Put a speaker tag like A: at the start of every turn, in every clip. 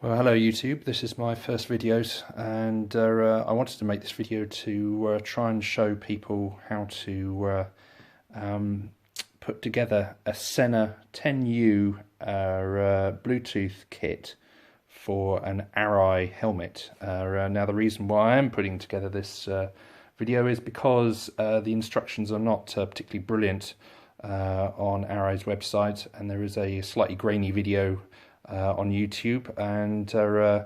A: Well, hello YouTube, this is my first video and I wanted to make this video to try and show people how to put together a Sena 10U Bluetooth kit for an Arai helmet. Now the reason why I am putting together this video is because the instructions are not particularly brilliant on Arai's website, and there is a slightly grainy video on YouTube, and I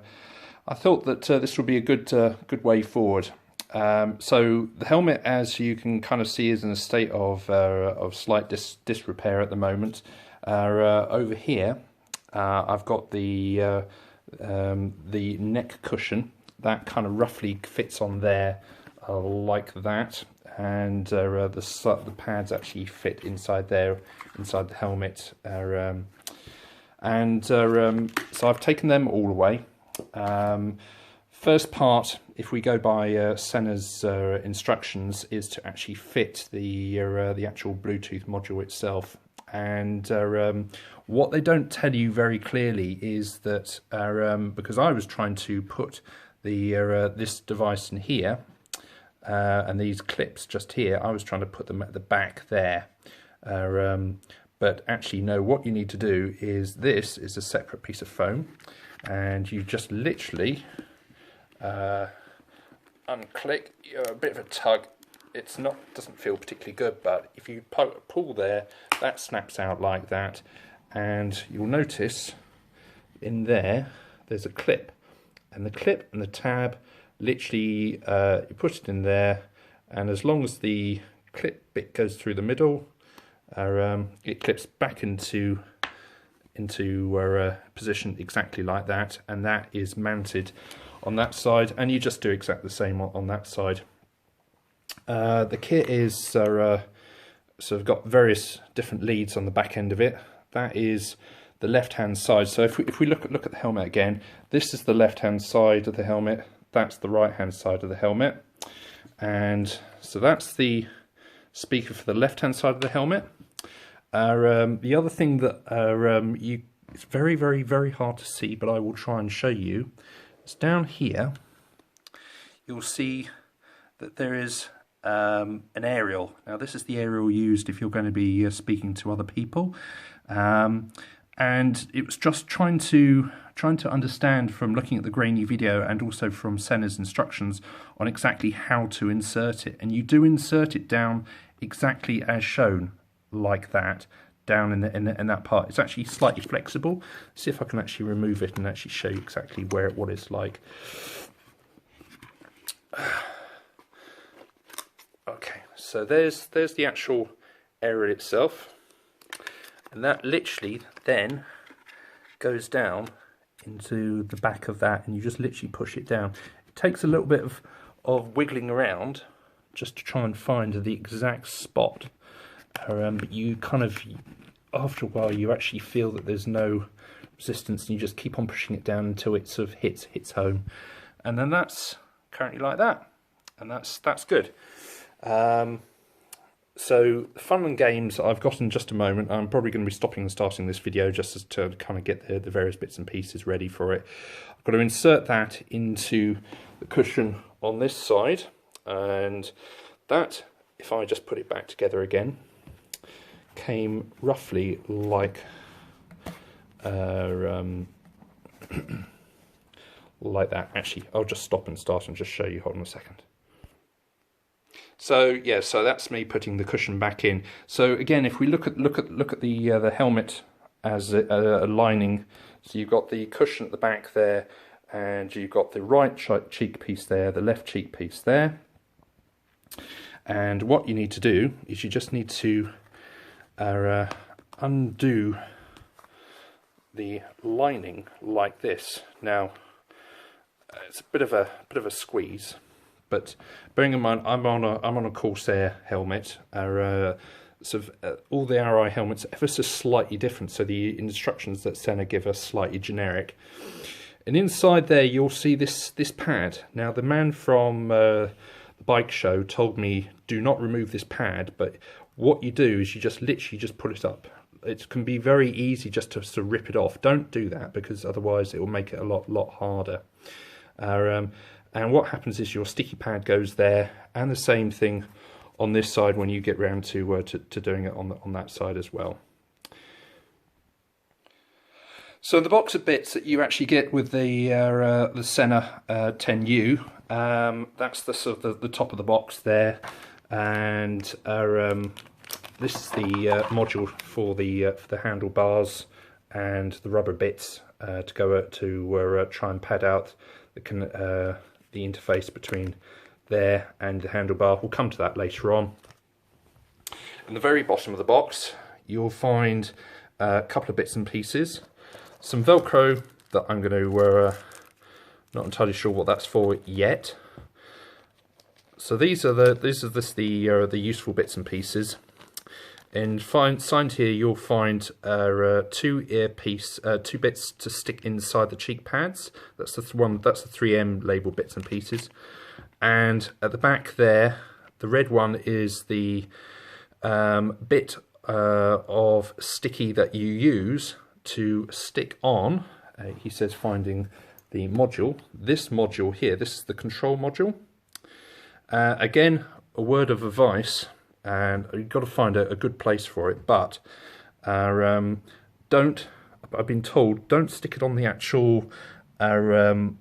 A: thought that this would be a good way forward. So the helmet, as you can kind of see, is in a state of slight disrepair at the moment. Over here, I've got the neck cushion that kind of roughly fits on there, like that, and the pads actually fit inside there, inside the helmet. So I've taken them all away. First part, if we go by Sena's instructions, is to actually fit the actual Bluetooth module itself. And what they don't tell you very clearly is that because I was trying to put the this device in here and these clips just here, I was trying to put them at the back there. But actually, no, what you need to do is, this is a separate piece of foam, and you just literally unclick, a bit of a tug. It's not, doesn't feel particularly good, but if you pull there, that snaps out like that, and you'll notice in there's a clip, and the clip and the tab, literally you put it in there, and as long as the clip bit goes through the middle, it clips back into position exactly like that, and that is mounted on that side, and you just do exactly the same on that side. The kit is sort of got various different leads on the back end of it. That is the left hand side. So if we look at the helmet again, this is the left hand side of the helmet, that's the right hand side of the helmet, and so that's the speaker for the left hand side of the helmet. The other thing that it's very hard to see, but I will try and show you, is down here you'll see that there is an aerial. Now this is the aerial used if you're going to be speaking to other people, and it was just trying to understand from looking at the grainy video and also from Sena's instructions on exactly how to insert it. And you do insert it down exactly as shown, like that, down in that part. It's actually slightly flexible. See if I can actually remove it and actually show you exactly what it's like. Okay, so there's the actual aerial itself, and that literally then goes down into the back of that, and you just literally push it down. It takes a little bit of wiggling around just to try and find the exact spot. But you kind of, after a while, you actually feel that there's no resistance, and you just keep on pushing it down until it sort of hits home, and then that's currently like that, and that's good. So the fun and games I've got in just a moment. I'm probably going to be stopping and starting this video just to kind of get the various bits and pieces ready for it. I've got to insert that into the cushion on this side, and that, if I just put it back together again, came roughly like like that. Actually, I'll just stop and start and just show you. Hold on a second. So yeah, so that's me putting the cushion back in. So again, if we look at the helmet as a lining, so you've got the cushion at the back there, and you've got the right cheek piece there, the left cheek piece there, and what you need to do is you just need to undo the lining like this. Now it's a bit of a squeeze, but bearing in mind I'm on a Corsair helmet. All the Arai helmets are ever so slightly different, so the instructions that Sena give us slightly generic. And inside there you'll see this pad. Now the man from the bike show told me do not remove this pad, but what you do is you just literally just put it up it can be very easy just to rip it off. Don't do that, because otherwise it will make it a lot harder. And what happens is your sticky pad goes there, and the same thing on this side when you get round to doing it on that side as well. So the box of bits that you actually get with the Sena 10U, that's the sort of the top of the box there, and this is the module for the handlebars and the rubber bits to go to try and pad out the interface between there and the handlebar. We'll come to that later on. In the very bottom of the box, you'll find a couple of bits and pieces. Some Velcro that I'm going to, not entirely sure what that's for yet. So these are the useful bits and pieces. And signed here, you'll find two bits to stick inside the cheek pads. That's the 3M label bits and pieces. And at the back there, the red one is the bit of sticky that you use to stick on, he says, finding the module. This module here, this is the control module. Again, a word of advice, and you've got to find a good place for it, but I've been told, don't stick it on the actual on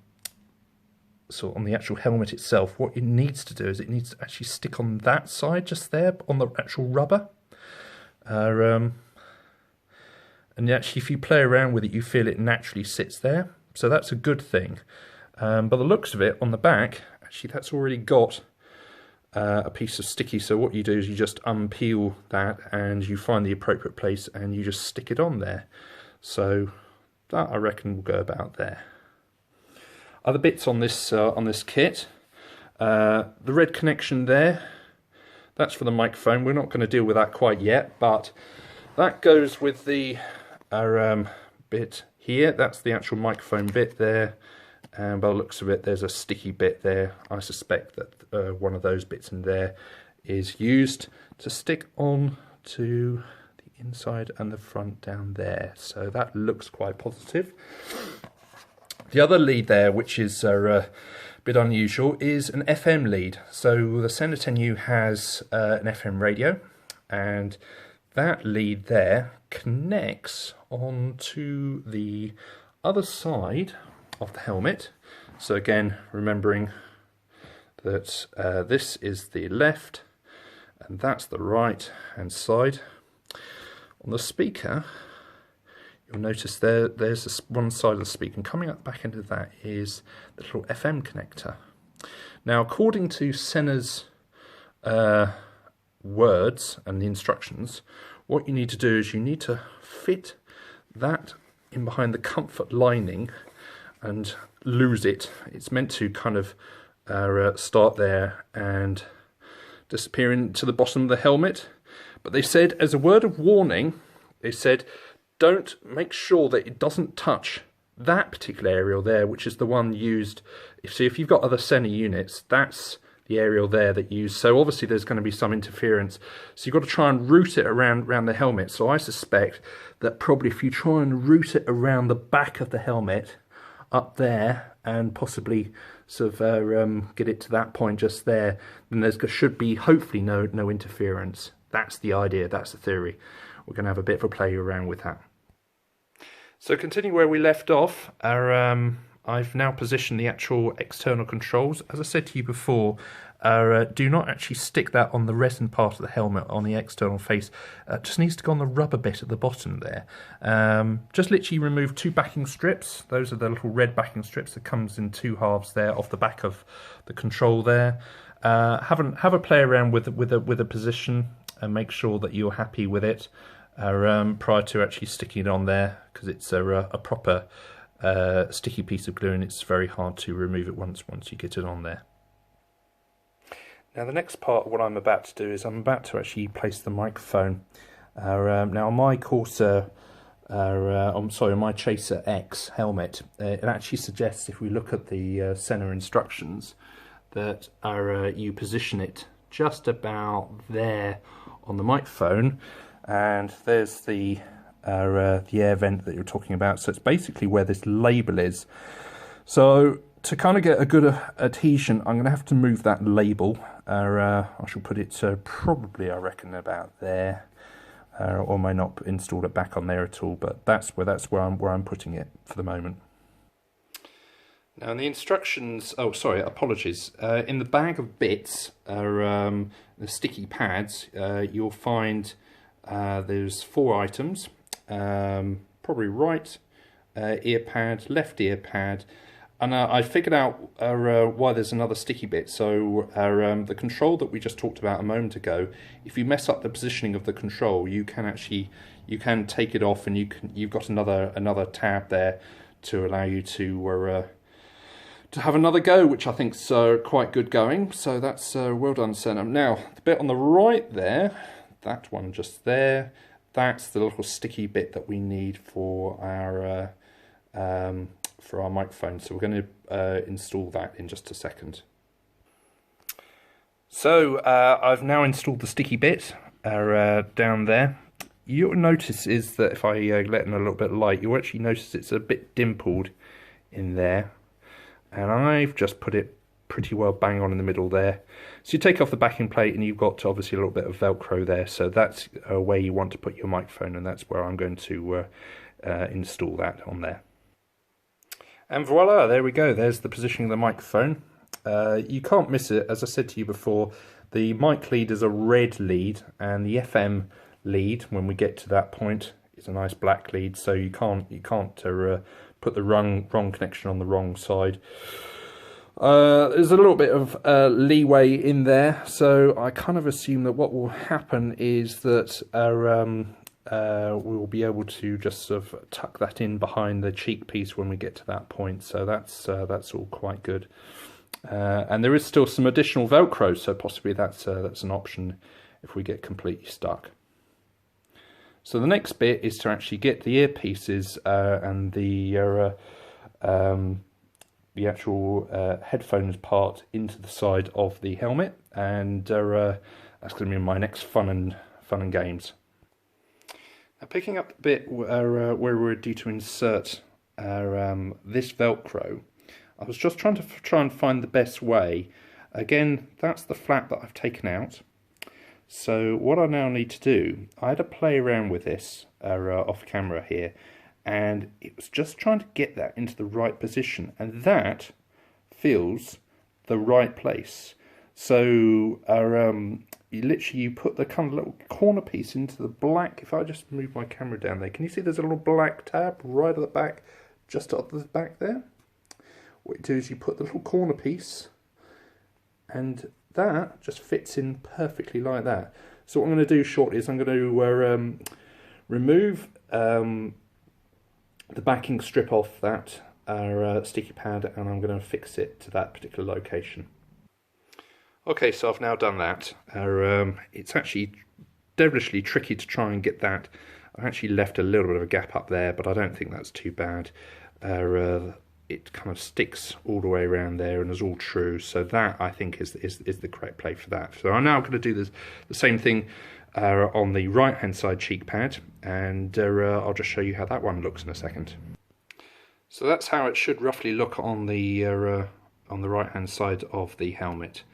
A: the actual helmet itself. What it needs to do is it needs to actually stick on that side just there, on the actual rubber. And actually, if you play around with it, you feel it naturally sits there. So that's a good thing. But the looks of it on the back, actually that's already got a piece of sticky. So what you do is you just unpeel that and you find the appropriate place and you just stick it on there. So that, I reckon, will go about there. Other bits on this kit, the red connection there, that's for the microphone. We're not going to deal with that quite yet, but that goes with the bit here. That's the actual microphone bit there, and by the looks of it, there's a sticky bit there. I suspect that one of those bits in there is used to stick on to the inside and the front down there. So that looks quite positive. The other lead there, which is a bit unusual, is an FM lead. So the Sena 10U has an FM radio, and that lead there connects onto the other side of the helmet. So again, remembering that this is the left and that's the right hand side. On the speaker, you'll notice there's this one side of the speaker, and coming up the back end of that is the little FM connector. Now, according to Sena's words and the instructions, what you need to do is you need to fit that in behind the comfort lining and lose it. It's meant to kind of start there and disappear into the bottom of the helmet. But they said, as a word of warning, they said, don't, make sure that it doesn't touch that particular aerial there, which is the one used. So if you've got other Sena units, that's the aerial there that you use. So obviously there's going to be some interference. So you've got to try and route it around the helmet. So I suspect that probably if you try and route it around the back of the helmet up there and possibly sort of get it to that point just there, then there should be hopefully no interference. That's the idea, that's the theory. We're going to have a bit of a play around with that. So continuing where we left off, I've now positioned the actual external controls. As I said to you before, do not actually stick that on the resin part of the helmet on the external face. It just needs to go on the rubber bit at the bottom there. Just literally remove two backing strips. Those are the little red backing strips that comes in two halves there off the back of the control there. Have a play around with a position and make sure that you're happy with it prior to actually sticking it on there, because it's a proper sticky piece of glue and it's very hard to remove it once you get it on there. Now the next part of what I'm about to do is I'm about to actually place the microphone. Now on my Corsair, my Chaser X helmet, it actually suggests, if we look at the Sena instructions, that you position it just about there on the microphone, and there's the air vent that you're talking about. So it's basically where this label is. So to kind of get a good adhesion, I'm going to have to move that label. I shall put it probably, I reckon, about there, or may not install it back on there at all. But that's where I'm putting it for the moment. Now in the instructions, oh sorry, apologies. In the bag of bits, the sticky pads, you'll find there's 4 items. Probably right ear pad, left ear pad, and I figured out why there's another sticky bit. So the control that we just talked about a moment ago, if you mess up the positioning of the control, you can take it off, and you've got another tab there to allow you to have another go, which I think's quite good going. So that's well done, Sena. Now the bit on the right there, that one just there, that's the little sticky bit that we need for our microphone. So we're going to install that in just a second. So I've now installed the sticky bit down there. You'll notice is that if I let in a little bit of light, you'll actually notice it's a bit dimpled in there. And I've just put it pretty well bang on in the middle there. So you take off the backing plate and you've got obviously a little bit of Velcro there. So that's where you want to put your microphone, and that's where I'm going to install that on there. And voila, there we go. There's the positioning of the microphone. You can't miss it. As I said to you before, the mic lead is a red lead, and the FM lead, when we get to that point, is a nice black lead. So you can't put the wrong connection on the wrong side. There's a little bit of leeway in there, so I kind of assume that what will happen is that we'll be able to just sort of tuck that in behind the cheek piece when we get to that point. So that's all quite good. And there is still some additional Velcro, so possibly that's an option if we get completely stuck. So the next bit is to actually get the earpieces and the actual headphones part into the side of the helmet, and that's going to be my next fun and games. Now, picking up the bit where we're due to insert this Velcro, I was just trying to find the best way. Again, that's the flap that I've taken out. So what I now need to do, I had to play around with this off camera here, and it was just trying to get that into the right position, and that feels the right place. So you put the kind of little corner piece into the black. If I just move my camera down there, can you see there's a little black tab right at the back, just at the back there? What you do is you put the little corner piece, and that just fits in perfectly like that. So what I'm going to do shortly is I'm going to remove the backing strip off that sticky pad, and I'm going to fix it to that particular location. Okay, so I've now done that. It's actually devilishly tricky to try and get that. I actually left a little bit of a gap up there, but I don't think that's too bad. It kind of sticks all the way around there and is all true. So that, I think, is the correct play for that. So I'm now going to do the same thing on the right hand side cheek pad, and I'll just show you how that one looks in a second. So that's how it should roughly look on the right hand side of the helmet.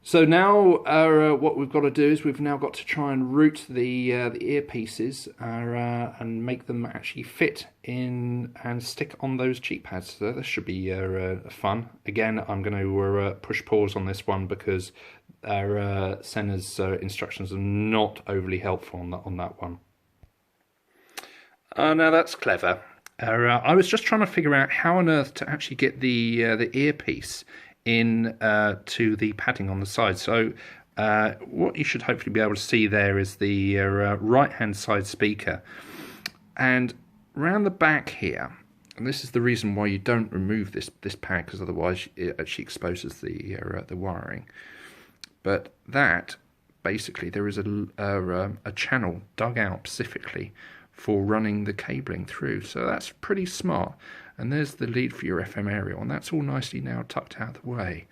A: So now what we've got to do is we've now got to try and route the earpieces and make them actually fit in and stick on those cheek pads. So this should be fun. Again, I'm going to push pause on this one because Sena's instructions are not overly helpful on that one. Now that's clever. I was just trying to figure out how on earth to actually get the earpiece in to the padding on the side. So what you should hopefully be able to see there is the right hand side speaker, and around the back here, and this is the reason why you don't remove this pad, because otherwise it actually exposes the wiring. But that basically, there is a channel dug out specifically for running the cabling through, so that's pretty smart. And there's the lead for your FM aerial, and that's all nicely now tucked out of the way.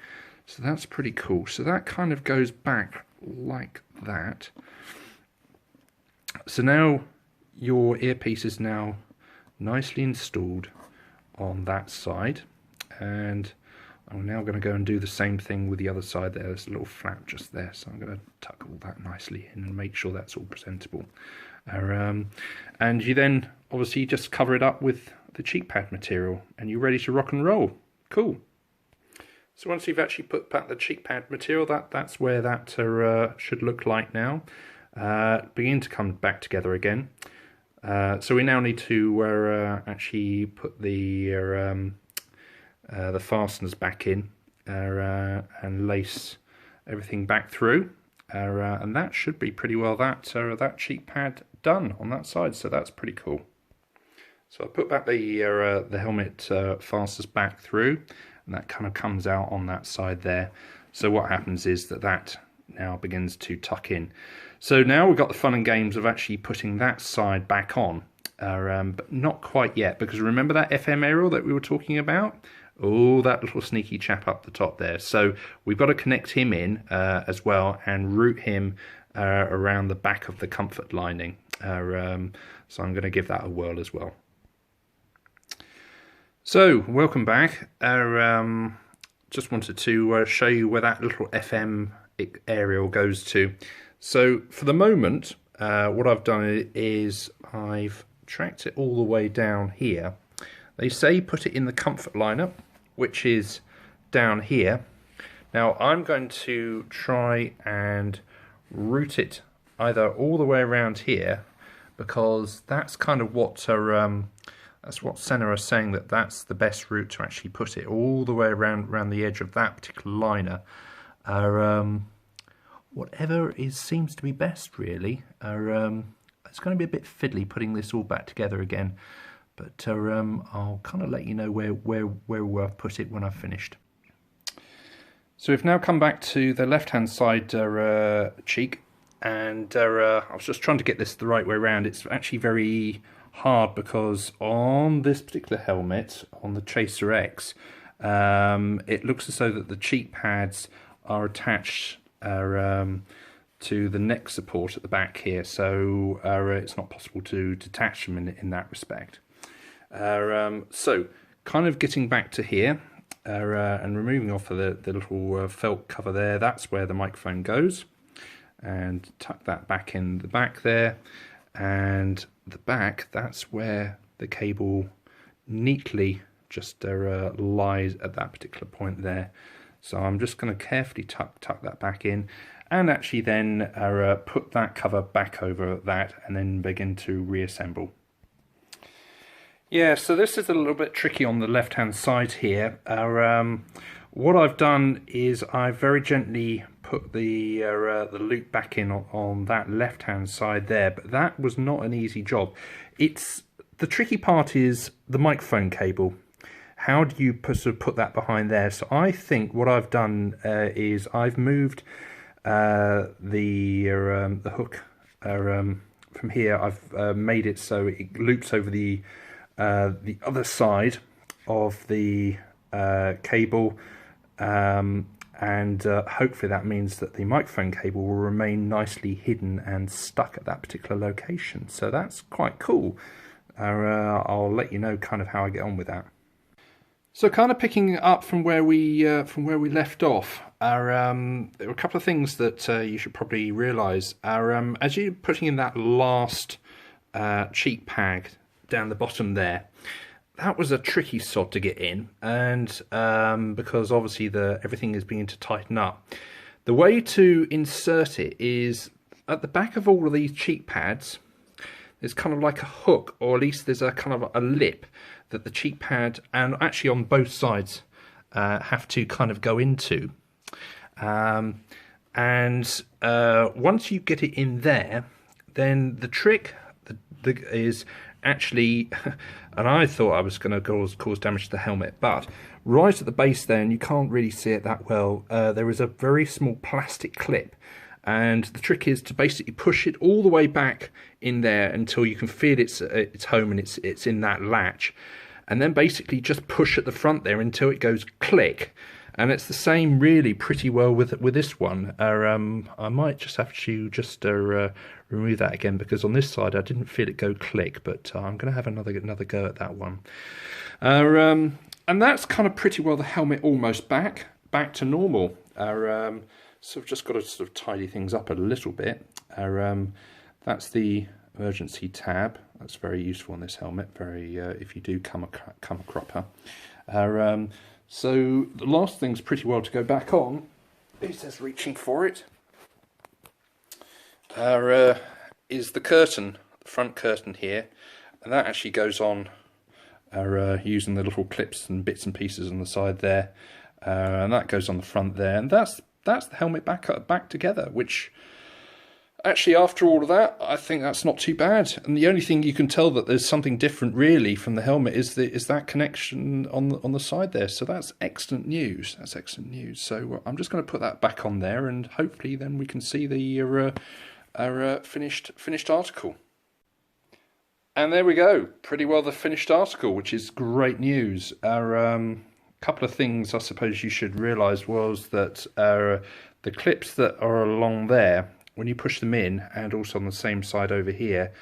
A: So that's pretty cool. So that kind of goes back like that. So now your earpiece is now nicely installed on that side, and I'm now going to go and do the same thing with the other side there. There's a little flap just there, so I'm going to tuck all that nicely in and make sure that's all presentable. And you then obviously just cover it up with the cheek pad material and you're ready to rock and roll. Cool. So once you've actually put back the cheek pad material, that's where that should look like now. Begin to come back together again. So we now need to actually put the fasteners back in and lace everything back through, and that should be pretty well that cheek pad done on that side. So that's pretty cool. So I put back the helmet fasteners back through, and that kind of comes out on that side there. So what happens is that now begins to tuck in. So now we've got the fun and games of actually putting that side back on, but not quite yet, because remember that FM aerial that we were talking about? Oh, that little sneaky chap up the top there. So we've got to connect him in as well and route him around the back of the comfort lining. So I'm going to give that a whirl as well. So welcome back. Just wanted to show you where that little FM aerial goes to. So for the moment, what I've done is I've tracked it all the way down here. They say put it in the comfort liner, which is down here. Now I'm going to try and route it either all the way around here, because that's kind of what that's what Sena are saying, that's the best route to actually put it all the way around the edge of that particular liner. Whatever seems to be best, really. It's going to be a bit fiddly putting this all back together again, but I'll kind of let you know where I've put it when I've finished. So we've now come back to the left-hand side cheek, and I was just trying to get this the right way around. It's actually very hard because on this particular helmet, on the Chaser X, it looks as though that the cheek pads are attached to the neck support at the back here, so it's not possible to detach them in that respect. So kind of getting back to here and removing off of the little felt cover there, that's where the microphone goes, and tuck that back in the back there, and the back, that's where the cable neatly just lies at that particular point there. So I'm just going to carefully tuck that back in, and actually then put that cover back over that, and then begin to reassemble. Yeah, so this is a little bit tricky on the left hand side here. What I've done is I've very gently put the loop back in on that left hand side there, but that was not an easy job. The tricky part is the microphone cable. How do you put that behind there? So I think what I've done is I've moved the hook from here. I've made it so it loops over the other side of the cable, and hopefully that means that the microphone cable will remain nicely hidden and stuck at that particular location. So that's quite cool. I'll let you know kind of how I get on with that. So kind of picking up from where we left off, there are a couple of things that you should probably realise. As you're putting in that last cheek pad down the bottom there, that was a tricky sod to get in, and because obviously everything is beginning to tighten up. The way to insert it is at the back of all of these cheek pads. There's kind of like a hook, or at least there's a kind of a lip that the cheek pad, and actually on both sides, have to kind of go into. And once you get it in there, then the trick is actually, and I thought I was going to cause damage to the helmet, but right at the base there, and you can't really see it that well, there is a very small plastic clip. And the trick is to basically push it all the way back in there until you can feel it's home and it's in that latch, and then basically just push at the front there until it goes click. And it's the same really pretty well with this one. I might just have to remove that again, because on this side I didn't feel it go click, but I'm going to have another go at that one. And that's kind of pretty well the helmet almost back to normal. So we've just got to sort of tidy things up a little bit. That's the emergency tab. That's very useful on this helmet, very if you do come a cropper. So the last thing's pretty well to go back on. It says reaching for it. Is the curtain, the front curtain here, and that actually goes on using the little clips and bits and pieces on the side there, and that goes on the front there, and that's the helmet back together, which actually, after all of that, I think that's not too bad. And the only thing you can tell that there's something different really from the helmet is that connection on the side there. So that's excellent news. That's excellent news. So I'm just going to put that back on there, and hopefully then we can see the our finished article. And there we go. Pretty well the finished article, which is great news. Our couple of things I suppose you should realise was that the clips that are along there, when you push them in, and also on the same side over here,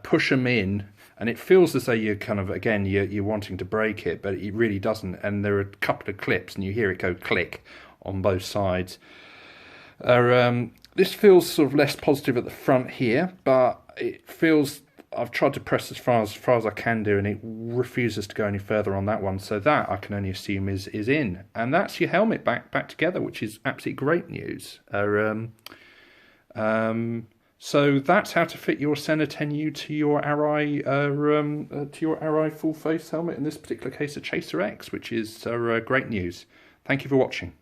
A: push them in, and it feels as though you're kind of, again, you're wanting to break it, but it really doesn't. And there are a couple of clips, and you hear it go click on both sides. This feels sort of less positive at the front here, but it feels, I've tried to press as far as I can do, and it refuses to go any further on that one. So that I can only assume is in, and that's your helmet back together, which is absolutely great news. So that's how to fit your Sena 10U to your Arai full face helmet. In this particular case, a Chaser X, which is great news. Thank you for watching.